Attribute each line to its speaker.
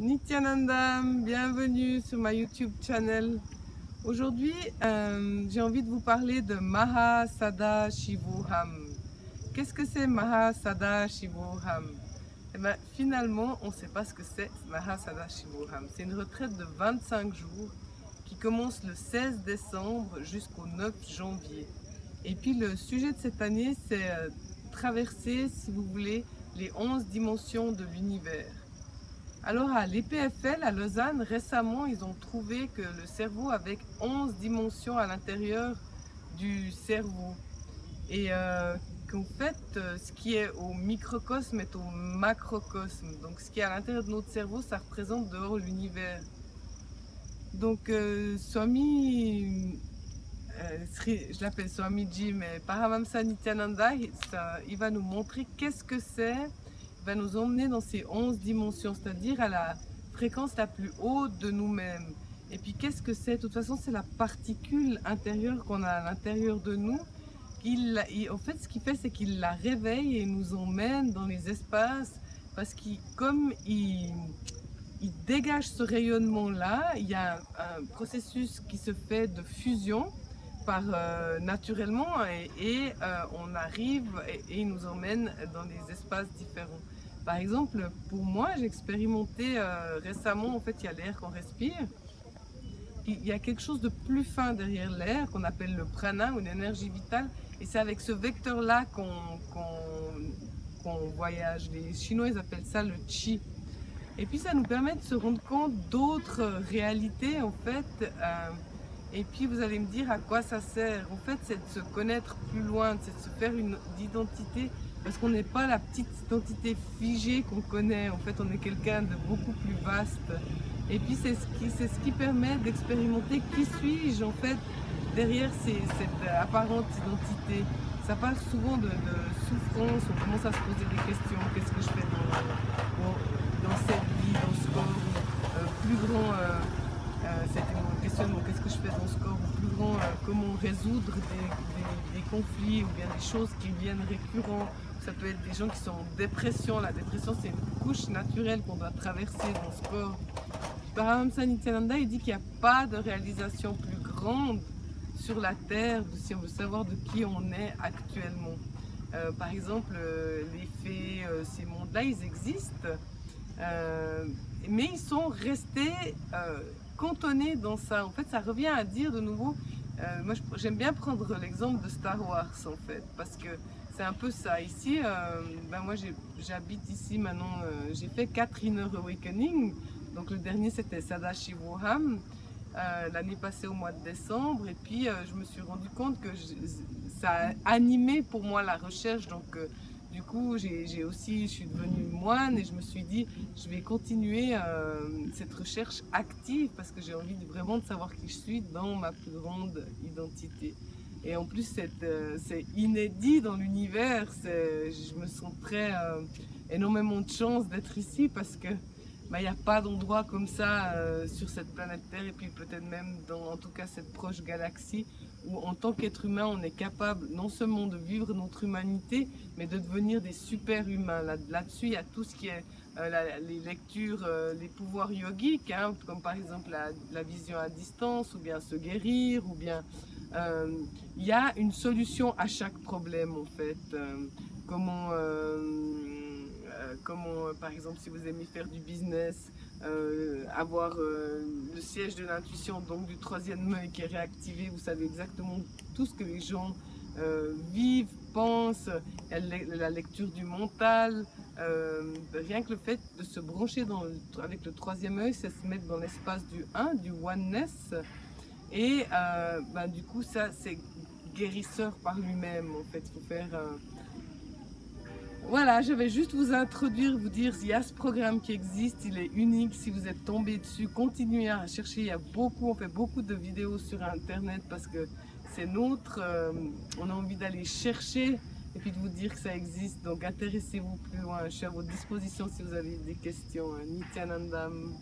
Speaker 1: Nityanandam, bienvenue sur ma YouTube channel. Aujourd'hui, j'ai envie de vous parler de Mahasadashivoham. Qu'est-ce que c'est Mahasadashivoham? Eh bien, finalement, on ne sait pas ce que c'est Mahasadashivoham. C'est une retraite de 25 jours qui commence le 16 décembre jusqu'au 9 janvier. Et puis le sujet de cette année, c'est traverser, si vous voulez, les 11 dimensions de l'univers. Alors à l'EPFL à Lausanne, récemment, ils ont trouvé que le cerveau avait 11 dimensions à l'intérieur du cerveau. Et qu'en fait, ce qui est au microcosme est au macrocosme. Donc ce qui est à l'intérieur de notre cerveau, ça représente dehors l'univers. Donc Swami, je l'appelle Swamiji, mais Paramahamsa Nityananda, il va nous montrer qu'est-ce que c'est. Va nous emmener dans ces 11 dimensions, c'est-à-dire à la fréquence la plus haute de nous-mêmes. Et puis qu'est-ce que c'est? De toute façon, c'est la particule intérieure qu'on a à l'intérieur de nous. En fait, ce qu'il fait, c'est qu'il la réveille et nous emmène dans les espaces, parce qu'il dégage ce rayonnement-là, il y a un processus qui se fait de fusion naturellement et on arrive et il nous emmène dans des espaces différents. Par exemple, pour moi, j'ai expérimenté récemment, en fait, il y a l'air qu'on respire. Il y a quelque chose de plus fin derrière l'air qu'on appelle le prana ou l'énergie vitale. Et c'est avec ce vecteur-là qu'on voyage. Les Chinois, ils appellent ça le chi. Et puis ça nous permet de se rendre compte d'autres réalités, en fait. Et puis vous allez me dire à quoi ça sert. En fait, c'est de se connaître plus loin, c'est de se faire une identité. Parce qu'on n'est pas la petite identité figée qu'on connaît. En fait, on est quelqu'un de beaucoup plus vaste. Et puis c'est ce qui permet d'expérimenter qui suis-je en fait derrière cette apparente identité. Ça parle souvent de souffrance, on commence à se poser des questions. Qu'est-ce que je fais dans cette vie, dans ce corps plus grand, c'était mon questionnement, qu'est-ce que je fais dans ce corps plus grand, comment résoudre des conflits ou bien des choses qui viennent récurrents. Ça peut être des gens qui sont en dépression. La dépression, c'est une couche naturelle qu'on doit traverser dans ce corps. Paramahamsa Nityananda, il dit qu'il n'y a pas de réalisation plus grande sur la terre si on veut savoir de qui on est actuellement. Par exemple, les fées, ces mondes-là, ils existent, mais ils sont restés cantonnés dans ça. En fait, ça revient à dire de nouveau, moi j'aime bien prendre l'exemple de Star Wars en fait, parce que c'est un peu ça. Ici, moi j'habite ici maintenant, j'ai fait 4 Inner Awakening. Donc le dernier c'était Sadashivoham, l'année passée au mois de décembre. Et puis je me suis rendu compte que ça a animé pour moi la recherche. Donc du coup je suis devenue moine et je me suis dit je vais continuer cette recherche active parce que j'ai envie vraiment de savoir qui je suis dans ma plus grande identité. Et en plus, c'est inédit dans l'univers. Je me sens énormément de chance d'être ici parce que il n'y a pas d'endroit comme ça sur cette planète Terre et puis peut-être même dans, en tout cas, cette proche galaxie où en tant qu'être humain, on est capable non seulement de vivre notre humanité, mais de devenir des super humains. Là-dessus, il y a tout ce qui est les lectures, les pouvoirs yogiques, hein, comme par exemple la vision à distance, ou bien se guérir, ou bien il y a une solution à chaque problème en fait. Comment, par exemple, si vous aimez faire du business, avoir le siège de l'intuition, donc du troisième œil qui est réactivé, vous savez exactement tout ce que les gens vivent, pensent, la lecture du mental, rien que le fait de se brancher avec le troisième œil, c'est se mettre dans l'espace du 1, du oneness, et du coup ça c'est guérisseur par lui-même en fait, il faut faire... Voilà, je vais juste vous introduire, vous dire il y a ce programme qui existe, il est unique. Si vous êtes tombé dessus, continuez à chercher. Il y a on fait beaucoup de vidéos sur internet parce que c'est notre, on a envie d'aller chercher et puis de vous dire que ça existe. Donc intéressez-vous plus loin, je suis à votre disposition si vous avez des questions. Nityanandam.